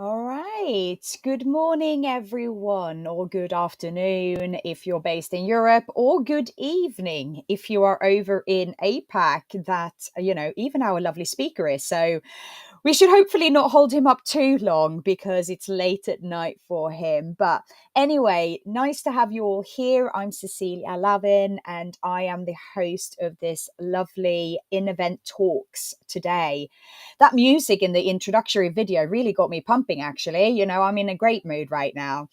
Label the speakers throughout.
Speaker 1: All right. Good morning, everyone, or good afternoon if you're based in Europe, or good evening if you are over in APAC. Even our lovely speaker is. So we should hopefully not hold him up too long because it's late at night for him. But anyway, nice to have you all here. I'm Cecilia Lavin, and I am the host of this lovely in-event talks today. That music in the introductory video really got me pumping, actually. I'm in a great mood right now.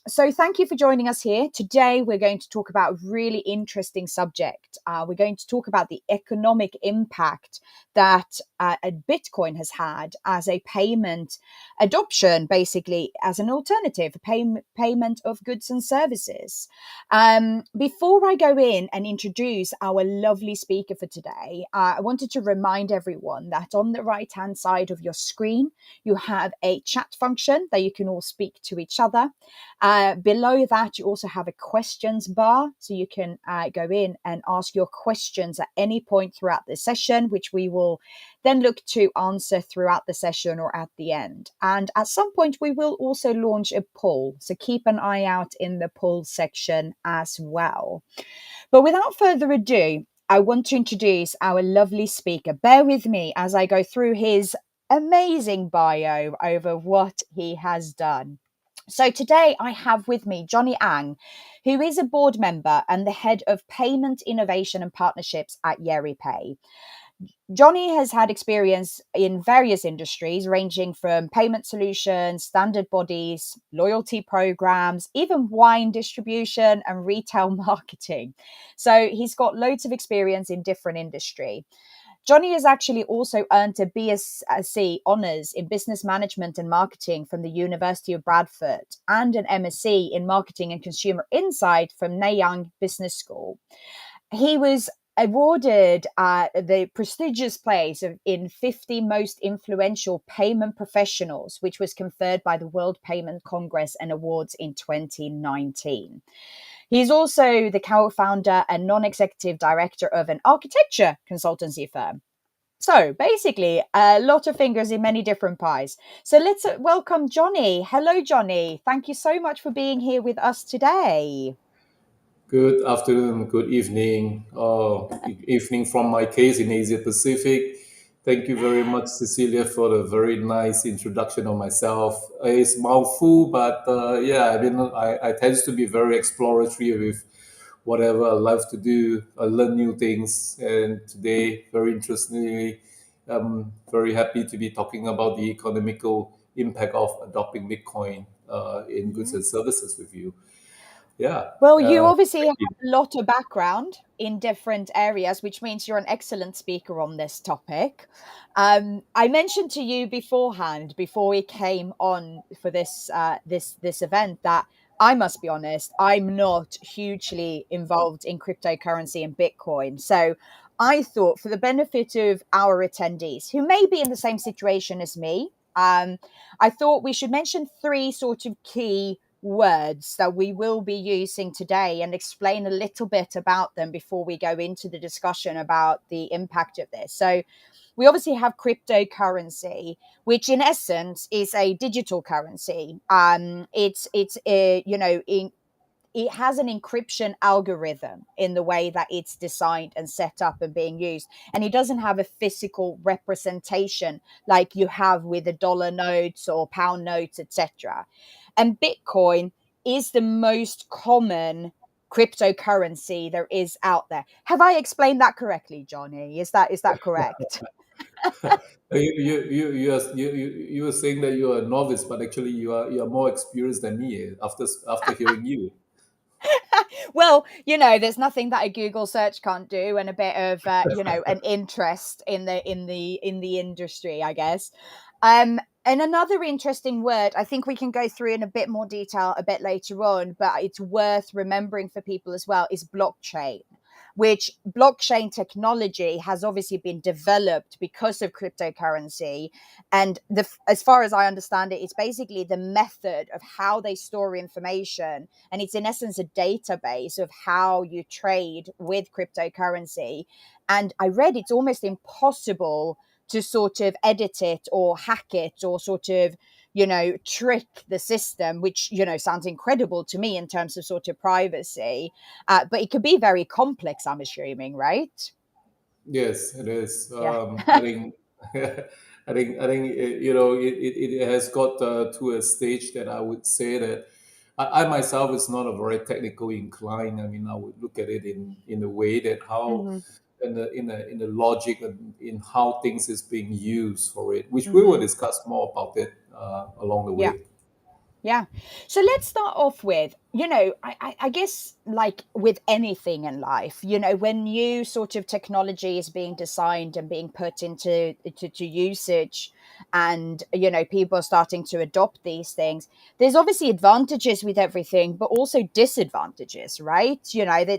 Speaker 1: So thank you for joining us here. Today, we're going to talk about a really interesting subject. We're going to talk about the economic impact that a Bitcoin has had as a payment adoption, basically as an alternative, payment of goods and services. Before I go in and introduce our lovely speaker for today, I wanted to remind everyone that on the right-hand side of your screen, you have a chat function that you can all speak to each other. Below that, you also have a questions bar, so you can go in and ask your questions at any point throughout the session, which we will then look to answer throughout the session or at the end. And at some point, we will also launch a poll, so keep an eye out in the poll section as well. But without further ado, I want to introduce our lovely speaker. Bear with me as I go through his amazing bio over what he has done. So today I have with me Johnny Ang, who is a board member and the head of payment innovation and partnerships at YeriPay. Johnny has had experience in various industries, ranging from payment solutions, standard bodies, loyalty programs, even wine distribution and retail marketing. So he's got loads of experience in different industry. Johnny has actually also earned a BSc honours in business management and marketing from the University of Bradford and an MSc in marketing and consumer insight from Nanyang Business School. He was awarded the prestigious place in 50 most influential payment professionals, which was conferred by the World Payment Congress and Awards in 2019. He's also the co-founder and non-executive director of an architecture consultancy firm. So basically, a lot of fingers in many different pies. So let's welcome Johnny. Hello, Johnny. Thank you so much for being here with us today.
Speaker 2: Good afternoon, good evening, evening from my case in Asia Pacific. Thank you very much, Cecilia, for the very nice introduction of myself. It's mouthful, but yeah, I tend to be very exploratory with whatever I love to do. I learn new things, and today, very interestingly, I'm very happy to be talking about the economical impact of adopting Bitcoin in goods and services with you. Yeah.
Speaker 1: Well, you obviously
Speaker 2: Thank
Speaker 1: have
Speaker 2: you.
Speaker 1: a lot of background in different areas, which means you're an excellent speaker on this topic. I mentioned to you beforehand, before we came on for this event, that I must be honest, I'm not hugely involved in cryptocurrency and Bitcoin. So I thought, for the benefit of our attendees who may be in the same situation as me, I thought we should mention three sort of key words that we will be using today and explain a little bit about them before we go into the discussion about the impact of this. So, we obviously have cryptocurrency, which in essence is a digital currency. It has an encryption algorithm in the way that it's designed and set up and being used. And it doesn't have a physical representation like you have with the dollar notes or pound notes, etc. And Bitcoin is the most common cryptocurrency there is out there. Have I explained that correctly, Johnny? Is that correct?
Speaker 2: You were saying that you are a novice, but actually you are more experienced than me after hearing you.
Speaker 1: Well, there's nothing that a Google search can't do, and a bit of an interest in the industry, I guess. And another interesting word, I think we can go through in a bit more detail a bit later on, but it's worth remembering for people as well, is blockchain, which blockchain technology has obviously been developed because of cryptocurrency. And as far as I understand it, it's basically the method of how they store information, and it's in essence a database of how you trade with cryptocurrency. And I read it's almost impossible to sort of edit it or hack it or sort of, trick the system, which, sounds incredible to me in terms of sort of privacy. But it could be very complex, I'm assuming, right?
Speaker 2: Yes, it is.
Speaker 1: Yeah.
Speaker 2: I think, it has got to a stage that I would say that I myself is not a very technical inclined. I mean, I would look at it in a way that how
Speaker 1: Hmm.
Speaker 2: in the logic and in how things is being used for it, which we will
Speaker 1: Hmm.
Speaker 2: discuss more about it along the
Speaker 1: Yeah.
Speaker 2: way.
Speaker 1: Yeah. So let's start off with, I guess like with anything in life, when new sort of technology is being designed and being put to usage, and, people are starting to adopt these things, there's obviously advantages with everything, but also disadvantages, right?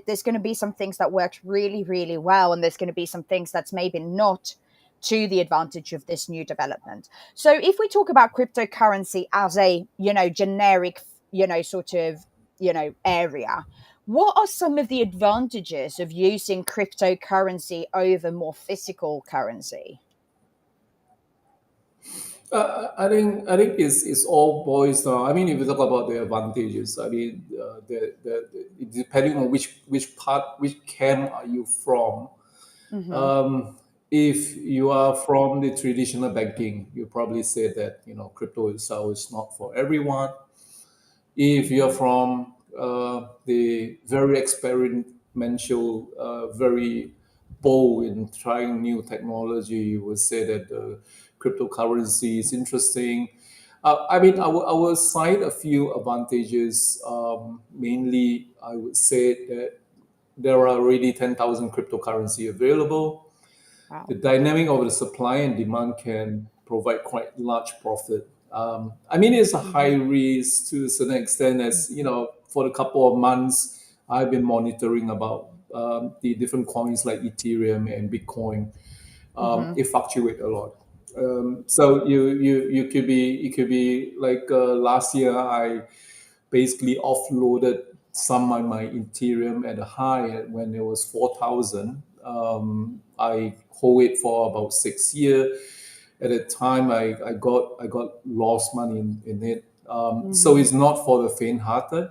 Speaker 1: There's going to be some things that work really, really well, and there's going to be some things that's maybe not to the advantage of this new development. So if we talk about cryptocurrency as a, generic, sort of, area, what are some of the advantages of using cryptocurrency over more physical currency?
Speaker 2: I think it's all boils down. I mean, if you talk about the advantages, I mean, depending on which camp are you from.
Speaker 1: Mm-hmm.
Speaker 2: Um, if you are from the traditional banking, you probably say that crypto itself is not for everyone. If you're
Speaker 1: Mm-hmm.
Speaker 2: from the very experimental, very bold in trying new technology, you would say that the cryptocurrency is interesting. I mean, I will cite a few advantages. Mainly, I would say that there are already 10,000 cryptocurrency available. The
Speaker 1: Wow.
Speaker 2: dynamic of the supply and demand can provide quite large profit. I mean, it's a high
Speaker 1: Mm-hmm.
Speaker 2: risk to a certain extent. As you know, for a couple of months, I've been monitoring about the different coins like Ethereum and Bitcoin.
Speaker 1: Mm-hmm.
Speaker 2: It fluctuate a lot. So it could be like last year I basically offloaded some of my Ethereum at a high when it was 4,000. I hold it for about 6 years. At the time, I got lost money in it. So
Speaker 1: Mm-hmm.
Speaker 2: it's not for the faint-hearted,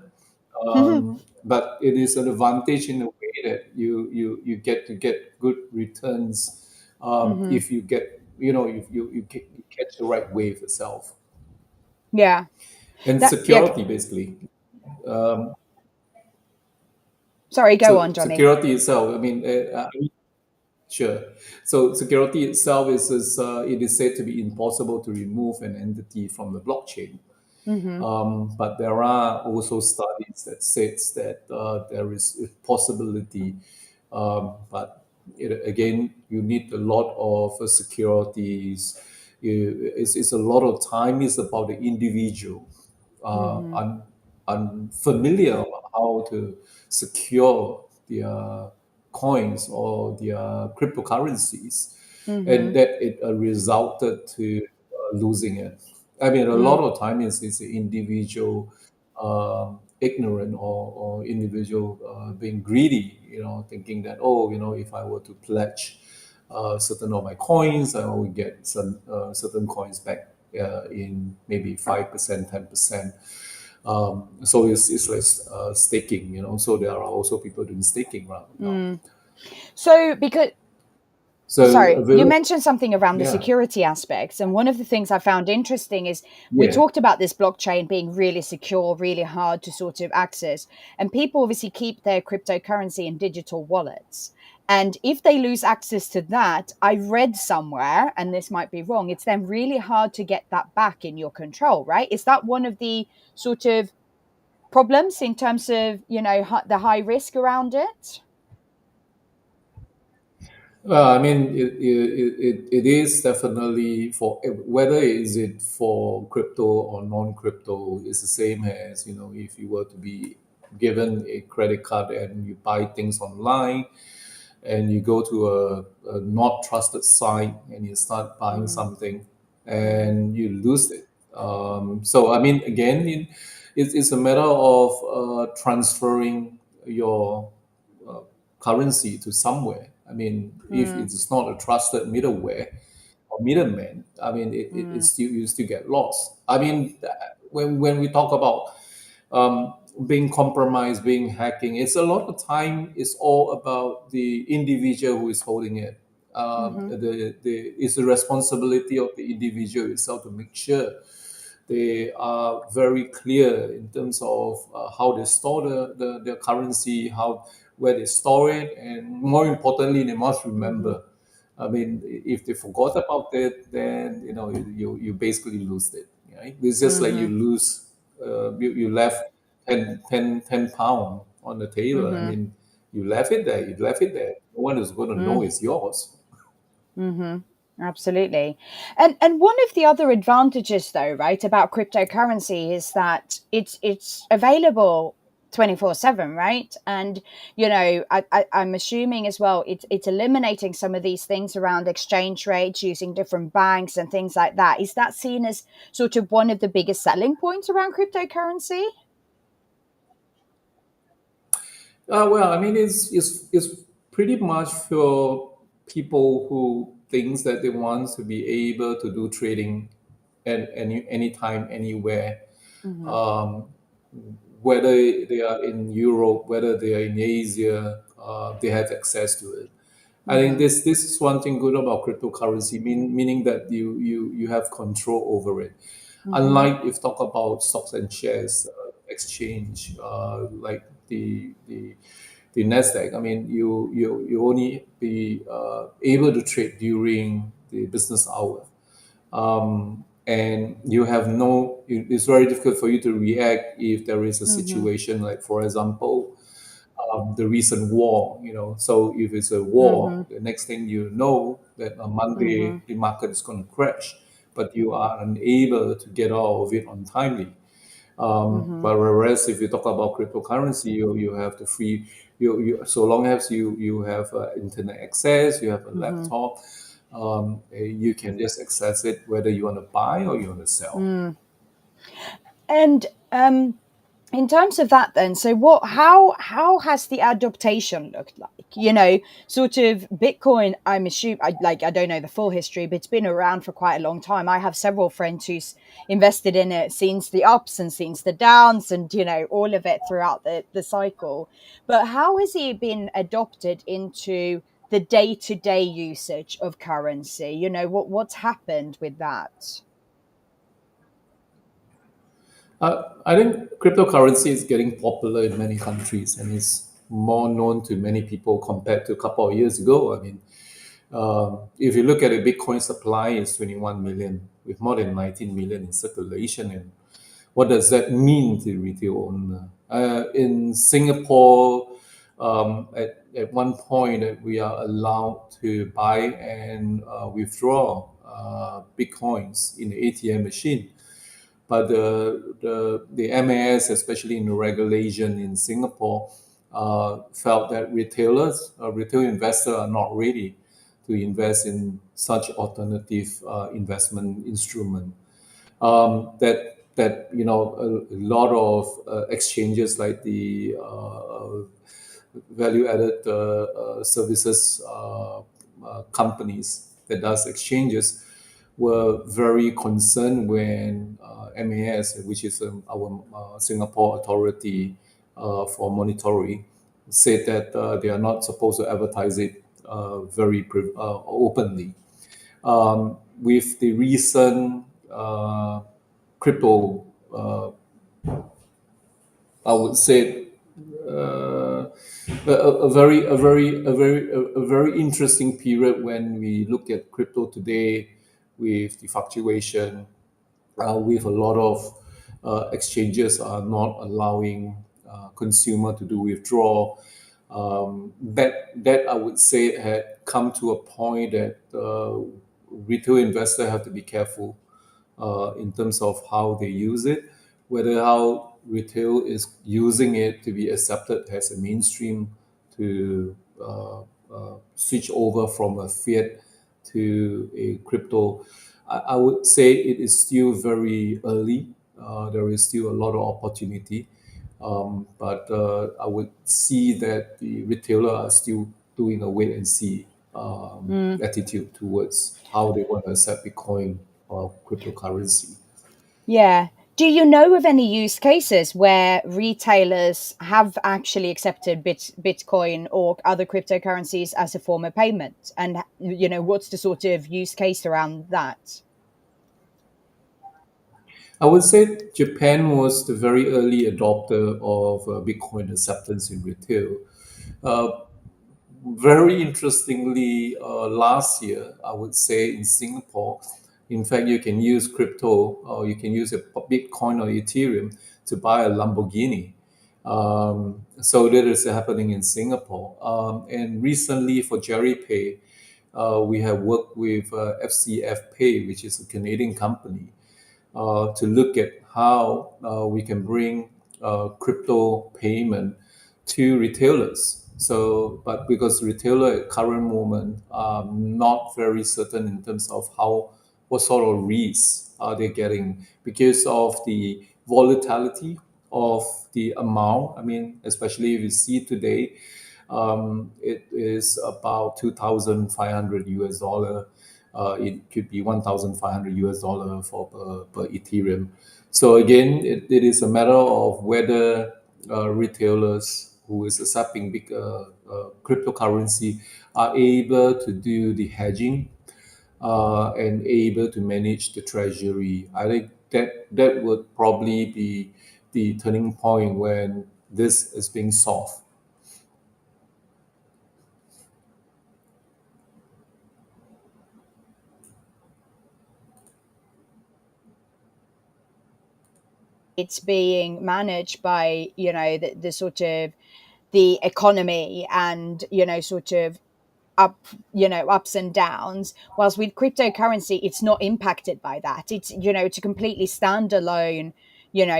Speaker 2: but it is an advantage in a way that you get to get good returns
Speaker 1: Mm-hmm.
Speaker 2: if you get you catch the right wave itself
Speaker 1: Yeah.
Speaker 2: and
Speaker 1: That, yeah.
Speaker 2: security basically. Um,
Speaker 1: Sorry, go on,
Speaker 2: so
Speaker 1: Johnny.
Speaker 2: security itself, I mean, sure. So security itself it is said to be impossible to remove an entity from the blockchain.
Speaker 1: Mm-hmm.
Speaker 2: But there are also studies that says that there is a possibility, but again, you need a lot of securities. It's a lot of time. It's about the individual
Speaker 1: Mm-hmm.
Speaker 2: unfamiliar about how to secure their coins or their cryptocurrencies,
Speaker 1: Mm-hmm.
Speaker 2: and that it resulted to losing it. I mean, a lot
Speaker 1: Mm.
Speaker 2: of time is the individual ignorant or individual being greedy, thinking that, oh, if I were to pledge certain of my coins, I will get some certain coins back in maybe 5%, 10%. So it's like staking, so there are also people doing staking right now.
Speaker 1: Mm. So, because
Speaker 2: So
Speaker 1: sorry, you
Speaker 2: available,
Speaker 1: mentioned something around the
Speaker 2: yeah,
Speaker 1: security aspects. And one of the things I found interesting is we
Speaker 2: yeah.
Speaker 1: talked about this blockchain being really secure, really hard to sort of access. And people obviously keep their cryptocurrency in digital wallets. And if they lose access to that, I read somewhere, and this might be wrong, it's then really hard to get that back in your control, right? Is that one of the sort of problems in terms of, the high risk around it?
Speaker 2: Well, I mean, it is definitely for whether is it for crypto or non-crypto, it's the same as, if you were to be given a credit card and you buy things online and you go to a not trusted site and you start buying
Speaker 1: Mm,
Speaker 2: something
Speaker 1: mhm,
Speaker 2: and you lose it. So, I mean, again, it's a matter of transferring your uh, currency to somewhere. I mean, if
Speaker 1: mm,
Speaker 2: it is not a trusted middleware, or middleman, I mean, it
Speaker 1: Mm,
Speaker 2: still you still get lost. I mean, when we talk about being compromised, being hacking, it's a lot of time. It's all about the individual who is holding it.
Speaker 1: mhm,
Speaker 2: It's the responsibility of the individual itself to make sure they are very clear in terms of how they store their currency, how where they store it, and more importantly, they must
Speaker 1: mhm,
Speaker 2: remember. I mean, if they forgot about it, then you basically lose it. Right? It's just like you
Speaker 1: mhm,
Speaker 2: lose, you left 10 pound on the table. I
Speaker 1: mhm,
Speaker 2: mean, you left it there. You left it there. No one is going to know
Speaker 1: mm.
Speaker 2: it's yours.
Speaker 1: Absolutely. And one of the other advantages though, right, about cryptocurrency is that it's available 24/7, right? And I'm assuming as well it's eliminating some of these things around exchange rates using different banks and things like that. Is that seen as sort of one of the biggest selling points around cryptocurrency?
Speaker 2: Well, I mean, it's pretty much for people who thinks that they want to be able to do trading at anytime, anywhere,
Speaker 1: Mhm.
Speaker 2: um, whether they are in Europe, whether they are in Asia, they have access to it. I think
Speaker 1: Mhm.
Speaker 2: this is one thing good about cryptocurrency, meaning that you have control over it.
Speaker 1: Mhm.
Speaker 2: Unlike if talk about stocks and shares exchange, like the Nasdaq. I mean, you only be able to trade during the business hour, and you have no. It's very difficult for you to react if there is a
Speaker 1: Mhm.
Speaker 2: situation like, for example, the recent war. So if it's a war,
Speaker 1: Mhm.
Speaker 2: the next thing you know that on Monday
Speaker 1: Mhm.
Speaker 2: the market is going to crash, but you are unable to get out of it on timely.
Speaker 1: Mhm.
Speaker 2: But whereas if you talk about cryptocurrency, you have the free, so long as you have internet access, you have a
Speaker 1: Mhm.
Speaker 2: laptop, you can just access it whether you want to buy or you want to sell.
Speaker 1: Mm. And in terms of that then, so what how has the adaptation looked like? Sort of Bitcoin, I'm assuming I don't know the full history, but it's been around for quite a long time. I have several friends who's invested in it, since the ups and since the downs, and all of it throughout the cycle. But how has it been adopted into the day-to-day usage of currency? What's happened with that?
Speaker 2: I think cryptocurrency is getting popular in many countries and is more known to many people compared to a couple of years ago. I mean, if you look at the Bitcoin supply, it's 21 million with more than 19 million in circulation. And what does that mean to retail owner? In Singapore, at one point, we are allowed to buy and withdraw Bitcoins in the ATM machine. But the MAS, especially in the regulation in Singapore, felt that retail investors are not ready to invest in such alternative investment instrument. A lot of exchanges like the value added services companies that does exchanges were very concerned when MAS, which is our Singapore authority for monitoring, said that they are not supposed to advertise it very openly. With the recent crypto, I would say a very interesting period when we look at crypto today with the fluctuation, with a lot of exchanges are not allowing consumer to do withdrawal. That I would say had come to a point that retail investors have to be careful in terms of how they use it, whether how retail is using it to be accepted as a mainstream to switch over from a fiat to a crypto. I would say it is still very early. There is still a lot of opportunity, but I would see that the retailer are still doing a wait and see. attitude towards how they want to accept Bitcoin or cryptocurrency.
Speaker 1: Yeah. Do you know of any use cases where retailers have actually accepted Bitcoin or other cryptocurrencies as a form of payment? And, what's the sort of use case around that?
Speaker 2: I would say Japan was the very early adopter of Bitcoin acceptance in retail. Uh, Very interestingly, last year, I would say in Singapore, in fact, you can use crypto or you can use a Bitcoin or Ethereum to buy a Lamborghini. So that is happening in Singapore. And recently for Jerry Pay, we have worked with FCF Pay, which is a Canadian company, to look at how we can bring crypto payment to retailers. So, but because retailer at current moment are not very certain in terms of how what sort of risks are they getting because of the volatility of the amount. I mean, especially if you see today, it is about 2,500 US dollar. It could be 1,500 US dollar for per Ethereum. So again, it is a matter of whether retailers who is accepting big cryptocurrency are able to do the hedging and able to manage the treasury. I think that would probably be the turning point when this is being solved.
Speaker 1: It's being managed by, the sort of the economy and, sort of up ups and downs, whilst with cryptocurrency it's not impacted by that. It's a completely standalone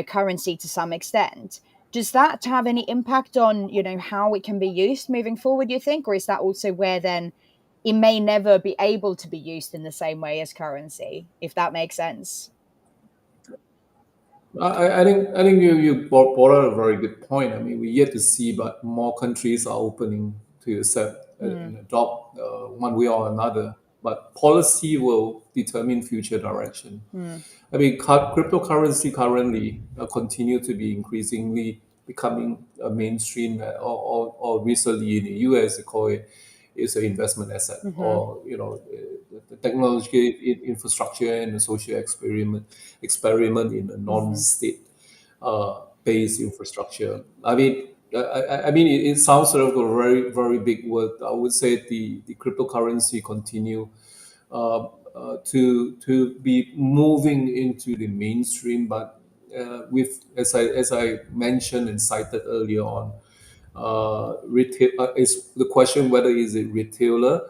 Speaker 1: currency to some extent. Does that have any impact on how it can be used moving forward, you think, or is that also where then it may never be able to be used in the same way as currency, if that makes sense?
Speaker 2: I think you brought out a very good point. I mean, we yet to see, but more countries are opening to accept
Speaker 1: Mm,
Speaker 2: and adopt one way or another. But policy will determine future direction.
Speaker 1: mm,
Speaker 2: I mean, cryptocurrency currently continue to be increasingly becoming a mainstream, or recently in the US they call it is an investment asset,
Speaker 1: mhm,
Speaker 2: or the technological infrastructure and the social experiment in a
Speaker 1: mhm,
Speaker 2: non-state based infrastructure. I mean, it sounds sort of a very very big word. I would say the cryptocurrency continue to be moving into the mainstream, but with as I mentioned and cited earlier on, retail is the question whether is it retailer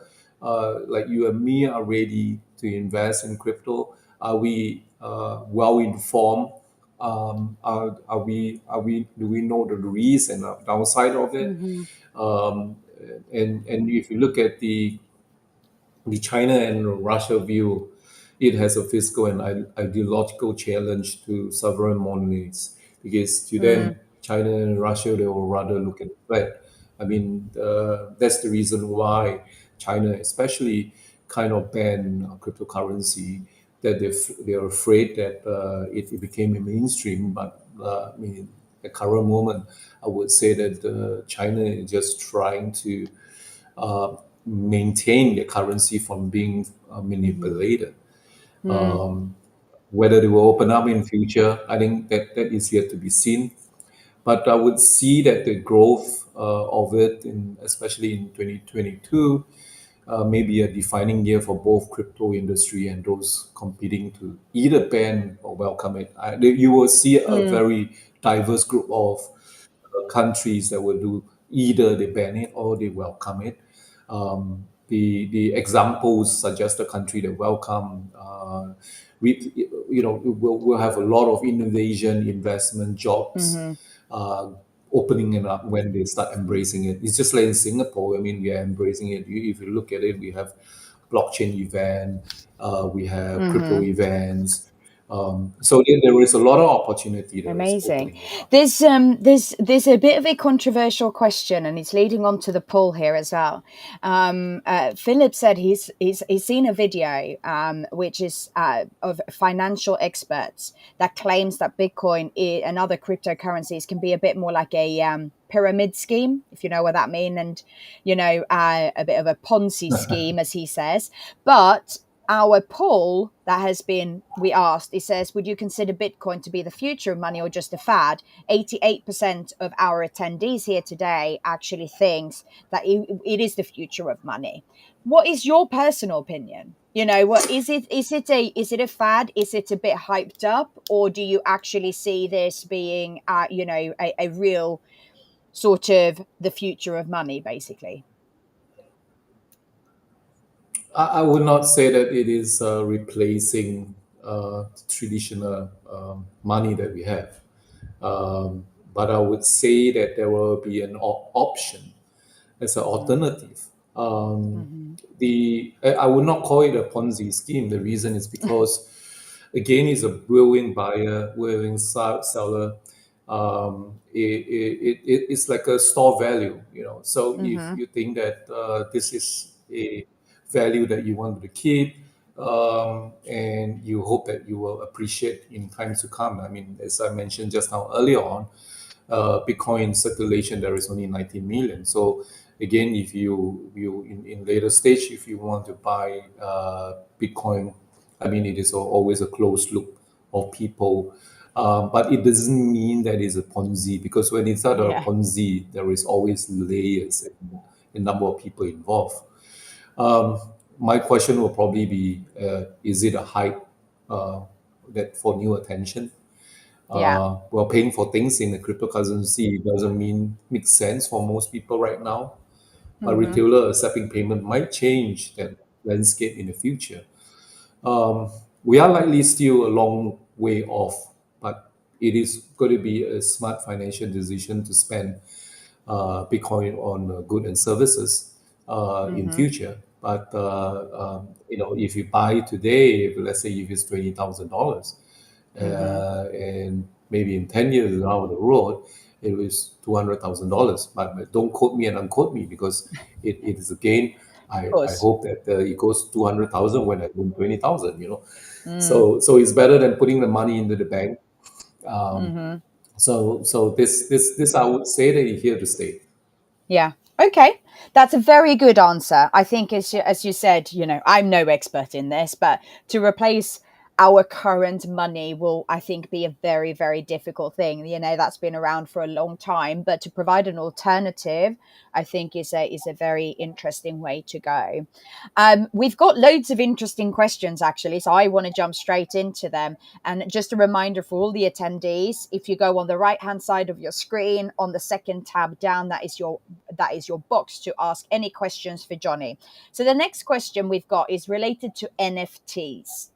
Speaker 2: like you and me are ready to invest in crypto. Are we well informed? Are we do we know the risks and the downside of it?
Speaker 1: mhm,
Speaker 2: Um, and if you look at the China and Russia view, it has a fiscal and ideological challenge to sovereign monarchies because to
Speaker 1: mm,
Speaker 2: them, China and Russia, they will rather look at the threat. I mean, that's the reason why China, especially, kind of banned cryptocurrency. That they're afraid that it became a mainstream. But I mean, at current moment, I would say that China is just trying to uh, maintain their currency from being
Speaker 1: mhm,
Speaker 2: manipulated.
Speaker 1: mm,
Speaker 2: Whether they will open up in future, I think that is yet to be seen. But I would see that the growth of it, especially in 2022, may be a defining year for both crypto industry and those competing to either ban or welcome it. You will see a
Speaker 1: mm,
Speaker 2: very diverse group of countries that will do either they ban it or they welcome it. The examples suggest a country that welcome. We, will have a lot of innovation, investment, jobs
Speaker 1: mhm,
Speaker 2: uh, opening it up when they start embracing it. It's just like in Singapore. I mean, we are embracing it. If you look at it, we have blockchain event, we have crypto
Speaker 1: mhm,
Speaker 2: events, So there is a lot of opportunity that is
Speaker 1: Amazing.
Speaker 2: opening it up.
Speaker 1: There's a bit of a controversial question, and it's leading on to the poll here as well. Philip said he's seen a video which is of financial experts that claims that and other cryptocurrencies can be a bit more like a pyramid scheme, if you know what that means, and a bit of a Ponzi scheme, as he says, but our poll that has been we asked, it says, would you consider Bitcoin to be the future of money or just a fad? 88% of our attendees here today actually thinks that it is the future of money. What is your personal opinion? What is it a fad? Is it a bit hyped up, or do you actually see this being a real sort of the future of money, basically?
Speaker 2: I would not say that it is replacing traditional money that we have. But I would say that there will be an option as an alternative. Um,
Speaker 1: Mm-hmm.
Speaker 2: I would not call it a Ponzi scheme. The reason is because, again, it's a willing buyer, willing seller. It's like a store value, you know. So if
Speaker 1: Mm-hmm.
Speaker 2: you think that this is a value that you want to keep, and you hope that you will appreciate in times to come. I mean, as I mentioned just now earlier on, Bitcoin circulation there is only 19 million. So again, if you in later stage, if you want to buy Bitcoin, I mean, it is always a closed loop of people. But it doesn't mean that it's a Ponzi, because when it's not a
Speaker 1: Yeah.
Speaker 2: Ponzi, there is always layers and a number of people involved. Um, my question will probably be: is it a hype that for new attention?
Speaker 1: Yeah.
Speaker 2: Well, paying for things in the cryptocurrency doesn't mean make sense for most people right now. A
Speaker 1: Mm-hmm.
Speaker 2: retailer accepting payment might change that landscape in the future. Um, we are likely still a long way off, but it is going to be a smart financial decision to spend Bitcoin on goods and services in
Speaker 1: Mm-hmm.
Speaker 2: future. But if you buy today, if, let's say if it's $20,000,
Speaker 1: Mm-hmm.
Speaker 2: and maybe in 10 years down the road, it was $200,000. But don't quote me and unquote me, because it is again.
Speaker 1: Of
Speaker 2: I
Speaker 1: course.
Speaker 2: hope that it goes 200,000 when I win 20,000.
Speaker 1: Mm.
Speaker 2: So it's better than putting the money into the bank. Um,
Speaker 1: Mm-hmm.
Speaker 2: so this I would say that it's here to stay.
Speaker 1: Yeah. Okay. That's a very good answer. I think, as you said, I'm no expert in this, but to replace our current money will, I think, be a very, very difficult thing. That's been around for a long time, but to provide an alternative, I think is a very interesting way to go. We've got loads of interesting questions, actually, so I want to jump straight into them. And just a reminder for all the attendees: if you go on the right hand side of your screen, on the second tab down, that is your box to ask any questions for Johnny. So the next question we've got is related to NFTs.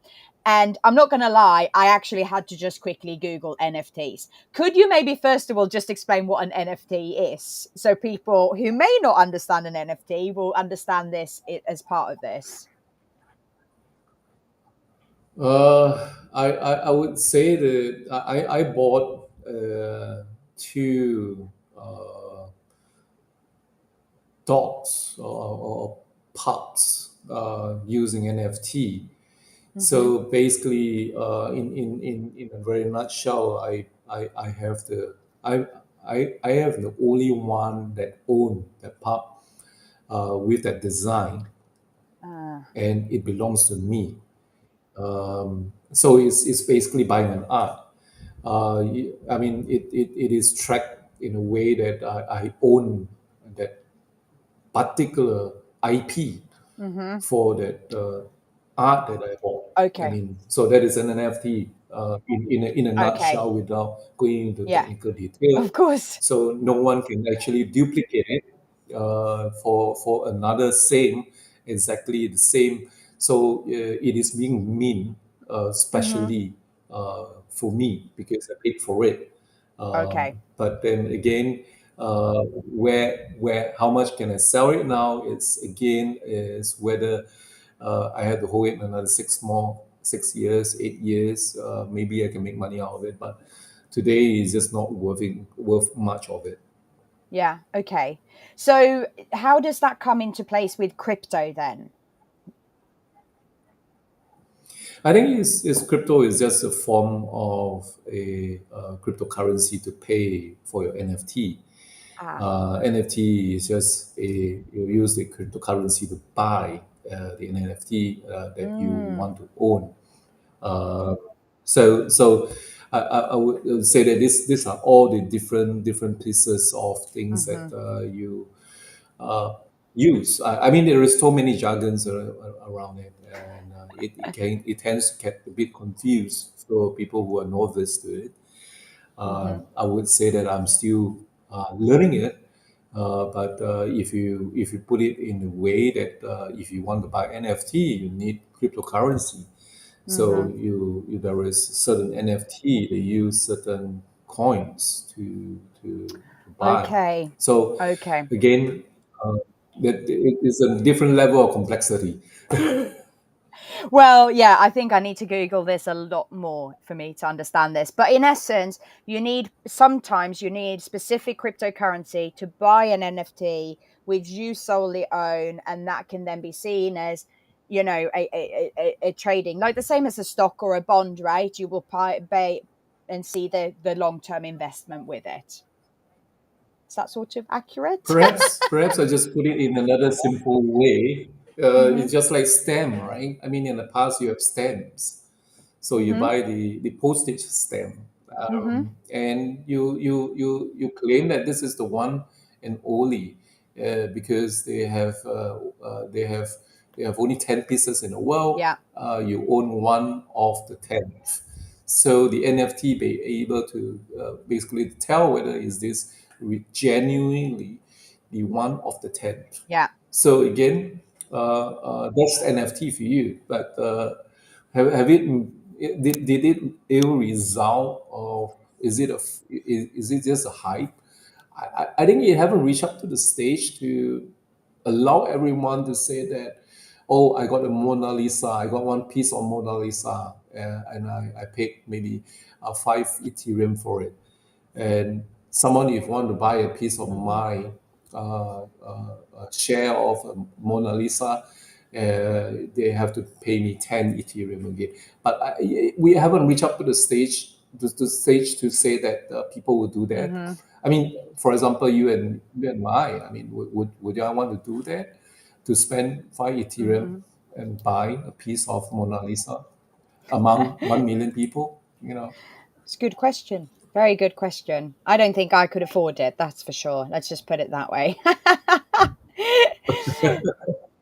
Speaker 1: And I'm not going to lie, I actually had to just quickly Google NFTs. Could you maybe, first of all, just explain what an NFT is, so people who may not understand an NFT will understand this as part of this?
Speaker 2: I would say that I bought two dogs or pups using NFT.
Speaker 1: Mm-hmm.
Speaker 2: So basically, in a very nutshell, I have I have the only one that own that pup with that design,
Speaker 1: Uh,
Speaker 2: and it belongs to me. So it's basically buying an art. I mean, it is tracked in a way that I own that particular IP
Speaker 1: mm-hmm.
Speaker 2: for that art that I bought. I
Speaker 1: Okay.
Speaker 2: mean, so that is an NFT in a
Speaker 1: Okay.
Speaker 2: nutshell, without going into
Speaker 1: Yeah.
Speaker 2: technical detail.
Speaker 1: Of course.
Speaker 2: So no one can actually duplicate it for another same, exactly the same. So it is being mean
Speaker 1: Mm-hmm.
Speaker 2: specially for me, because I paid for it.
Speaker 1: Okay.
Speaker 2: But then again, where how much can I sell it now? It's again is whether I have to hold it another 6 years, 8 years, maybe I can make money out of it. But today is just not worth much of it.
Speaker 1: Yeah. Okay. So how does that come into place with crypto then?
Speaker 2: I think is crypto is just a form of a cryptocurrency to pay for your NFT.
Speaker 1: Ah.
Speaker 2: NFT is just you use the cryptocurrency to buy the NFT that you
Speaker 1: Mm.
Speaker 2: want to own. Uh, so I would say that these are all the different pieces of things that
Speaker 1: Mm-hmm.
Speaker 2: you uh, use. I mean, there is so many jargons around it, and it tends to get a bit confused for people who are novice to it.
Speaker 1: Mm-hmm.
Speaker 2: I would say that I'm still learning it. But if you put it in a way that if you want to buy NFT, you need cryptocurrency. So
Speaker 1: Mm-hmm.
Speaker 2: there is certain NFT they use certain coins to buy.
Speaker 1: Okay.
Speaker 2: So
Speaker 1: Okay.
Speaker 2: again, uh, that it is a different level of complexity.
Speaker 1: Well, yeah, I think I need to Google this a lot more for me to understand this. But in essence, sometimes you need specific cryptocurrency to buy an NFT which you solely own, and that can then be seen as, a trading, like the same as a stock or a bond, right? You will buy and see the long term investment with it. Is that sort of accurate?
Speaker 2: Perhaps I just put it in another simple way.
Speaker 1: Mm-hmm.
Speaker 2: It's just like stamp, right? I mean, in the past you have stamps, so you
Speaker 1: Mm-hmm.
Speaker 2: buy the postage stamp,
Speaker 1: Mm-hmm.
Speaker 2: and you claim that this is the one and only, because they have only 10 pieces in the world.
Speaker 1: Yeah.
Speaker 2: You own one of the 10th. So the NFT be able to basically tell whether is this genuinely the one of the 10th.
Speaker 1: Yeah.
Speaker 2: So again, that's NFT for you. But have it did it ill result, or is it just a hype? I think it haven't reached up to the stage to allow everyone to say that, oh, I got a Mona Lisa, I got one piece of Mona Lisa, and I paid maybe 5 Ethereum for it. And someone, if want to buy a piece of
Speaker 1: Mm-hmm.
Speaker 2: my share of Mona Lisa, they have to pay me 10 Ethereum again. But we haven't reached up to the stage to say that people will do that.
Speaker 1: Mm-hmm.
Speaker 2: I mean, for example, you and I mean, would I want to do that? To spend 5 Ethereum
Speaker 1: Mm-hmm.
Speaker 2: and buy a piece of Mona Lisa among 1 million people?
Speaker 1: It's a good question. Very good question. I don't think I could afford it. That's for sure. Let's just put it that way.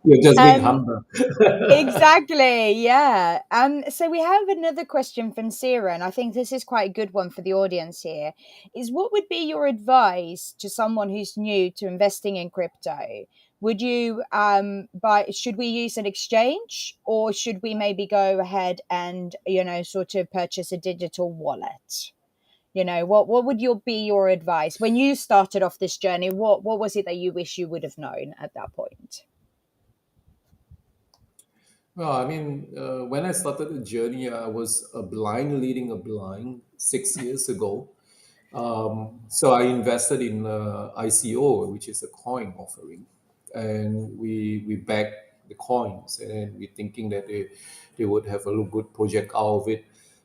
Speaker 2: You're just being
Speaker 1: um,
Speaker 2: humble.
Speaker 1: exactly. Yeah. So we have another question from Sarah, and I think this is quite a good one for the audience here. Is what would be your advice to someone who's new to investing in crypto? Would you buy? Should we use an exchange, or should we maybe go ahead and sort of purchase a digital wallet? What would be your advice when you started off this journey? What was it that you wish you would have known at that point?
Speaker 2: Well, I mean, when I started the journey, I was a blind leading a blind 6 years ago. So I invested in ICO, which is a coin offering, and we backed the coins, and then we thinking that they would have a little good project out of it.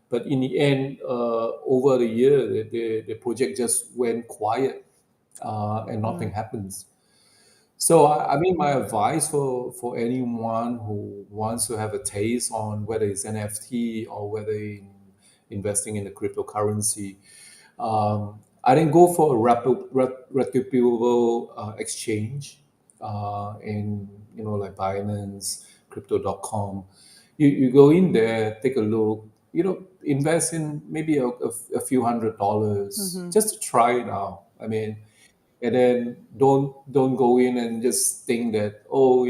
Speaker 2: But in the end, over the year, the project just went quiet, and nothing
Speaker 1: Mm,
Speaker 2: happens. So I mean, my advice for anyone who wants to have a taste on whether it's NFT or whether investing in the cryptocurrency, I then go for a reputable exchange, in like Binance, Crypto.com. You go in there, take a look, invest in maybe a few $100
Speaker 1: mm-hmm,
Speaker 2: just to try it out. I mean, and then don't go in and just think that, oh,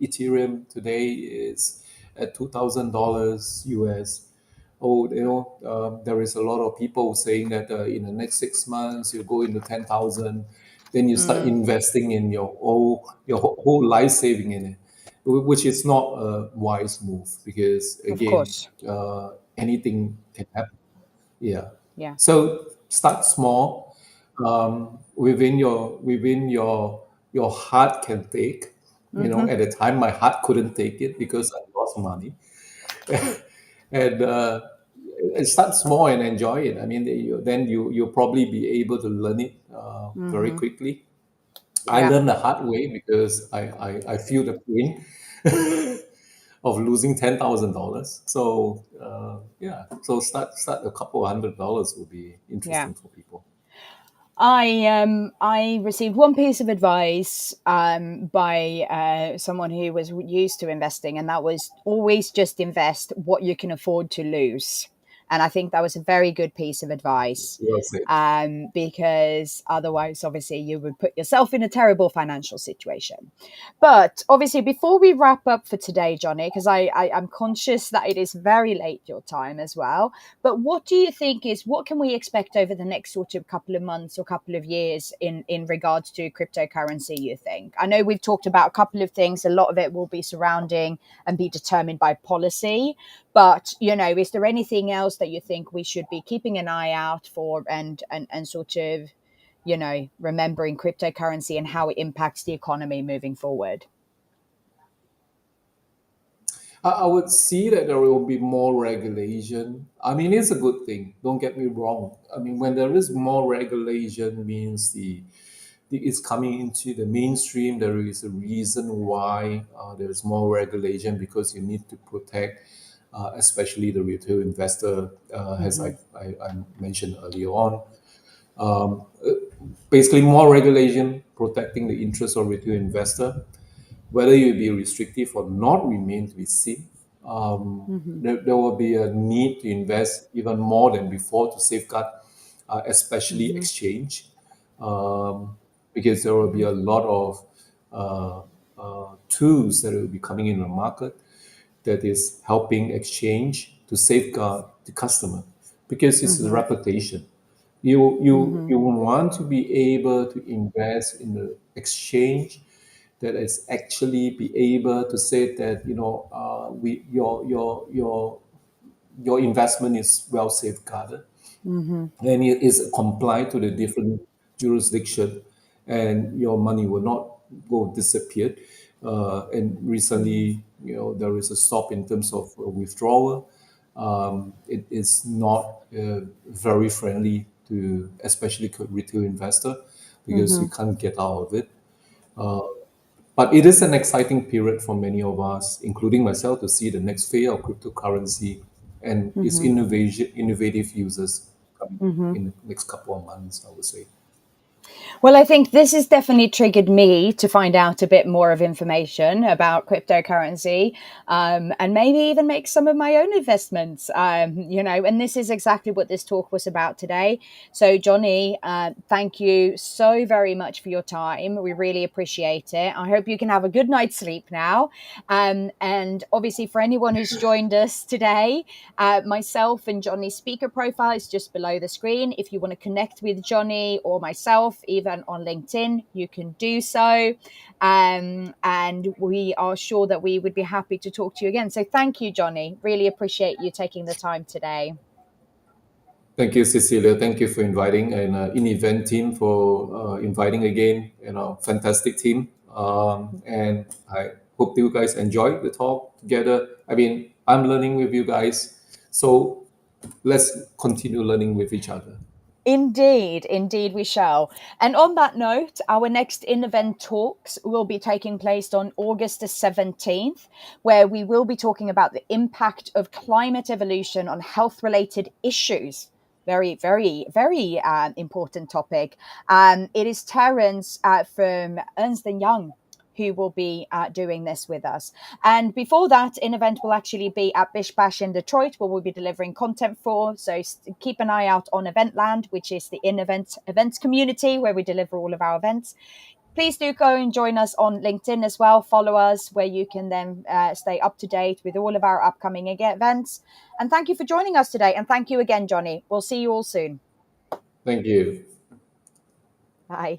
Speaker 2: Ethereum today is at $2,000 US. Oh, there is a lot of people saying that in the next 6 months you go into 10,000, then you start
Speaker 1: mm,
Speaker 2: investing in your whole life saving in it. which is not a wise move because
Speaker 1: Of
Speaker 2: again,
Speaker 1: course.
Speaker 2: anything can happen. Yeah.
Speaker 1: Yeah.
Speaker 2: So start small. Within your heart can take.
Speaker 1: Mm-hmm.
Speaker 2: At the time my heart couldn't take it because I lost money, and start small and enjoy it. I mean, then you'll probably be able to learn it very
Speaker 1: Mm-hmm.
Speaker 2: quickly. I
Speaker 1: Yeah.
Speaker 2: learned the hard way because I feel the pain of losing $10,000. So yeah, so start a couple $100 will be
Speaker 1: Yeah.
Speaker 2: interesting for people.
Speaker 1: I received one piece of advice by someone who was used to investing, and that was always just invest what you can afford to lose. And I think that was a very good piece of advice,
Speaker 2: Well said.
Speaker 1: because otherwise, obviously, you would put yourself in a terrible financial situation. But obviously, before we wrap up for today, Johnny, because I'm conscious that it is very late your time as well. But what do you think is what can we expect over the next sort of couple of months or couple of years in regards to cryptocurrency, you think? I know we've talked about a couple of things. A lot of it will be surrounding and be determined by policy. But, is there anything else that you think we should be keeping an eye out for and sort of, remembering cryptocurrency and how it impacts the economy moving forward?
Speaker 2: I would see that there will be more regulation. I mean, it's a good thing. Don't get me wrong. I mean, when there is more regulation, means it's coming into the mainstream. There is a reason why there is more regulation because you need to protect, especially the retail investor, as
Speaker 1: Mm-hmm.
Speaker 2: I mentioned earlier on. Um, uh, Basically, more regulation protecting the interest of retail investor. Whether you be restrictive or not remains to be seen.
Speaker 1: Mm-hmm.
Speaker 2: There will be a need to invest even more than before to safeguard, especially
Speaker 1: Mm-hmm.
Speaker 2: exchange, um, because there will be a lot of tools that will be coming in the market that is helping exchange to safeguard the customer because it's a
Speaker 1: Mm-hmm.
Speaker 2: reputation. You
Speaker 1: Mm-hmm.
Speaker 2: want to be able to invest in the exchange that is actually be able to say that we your investment is well safeguarded
Speaker 1: Mm-hmm.
Speaker 2: and it is compliant to the different jurisdiction, and your money will not go disappear. And
Speaker 1: Mm-hmm.
Speaker 2: recently, there is a stop in terms of withdrawal. It is not very friendly to especially retail investor because you
Speaker 1: Mm-hmm.
Speaker 2: can't get out of it. Uh, but it is an exciting period for many of us, including myself, to see the next phase of cryptocurrency and its
Speaker 1: Mm-hmm.
Speaker 2: innovative users coming
Speaker 1: Mm-hmm.
Speaker 2: in the next couple of months, I would say.
Speaker 1: Well, I think this has definitely triggered me to find out a bit more of information about cryptocurrency, and maybe even make some of my own investments. And this is exactly what this talk was about today. So, Johnny, thank you so very much for your time. We really appreciate it. I hope you can have a good night's sleep now. And obviously, for anyone who's joined us today, myself and Johnny's speaker profile is just below the screen. If you want to connect with Johnny or myself, even on LinkedIn, you can do so. And we are sure that we would be happy to talk to you again. So thank you, Johnny. Really appreciate you taking the time today.
Speaker 2: Thank you, Cecilia. Thank you for inviting, and in event team for inviting again. Fantastic team. And I hope you guys enjoyed the talk together. I mean, I'm learning with you guys, so let's continue learning with each other.
Speaker 1: Indeed, indeed, we shall. And on that note, our next in event talks will be taking place on August the 17th, where we will be talking about the impact of climate evolution on health related issues. Very, very, very important topic. It is Terence from Ernst and Young who will be doing this with us. And before that, in event will actually be at Bish Bash in Detroit, where we'll be delivering content for. So keep an eye out on Eventland, which is the in events community where we deliver all of our events. Please do go and join us on LinkedIn as well. Follow us where you can then stay up to date with all of our upcoming events. And thank you for joining us today. And thank you again, Johnny. We'll see you all soon.
Speaker 2: Thank you.
Speaker 1: Bye.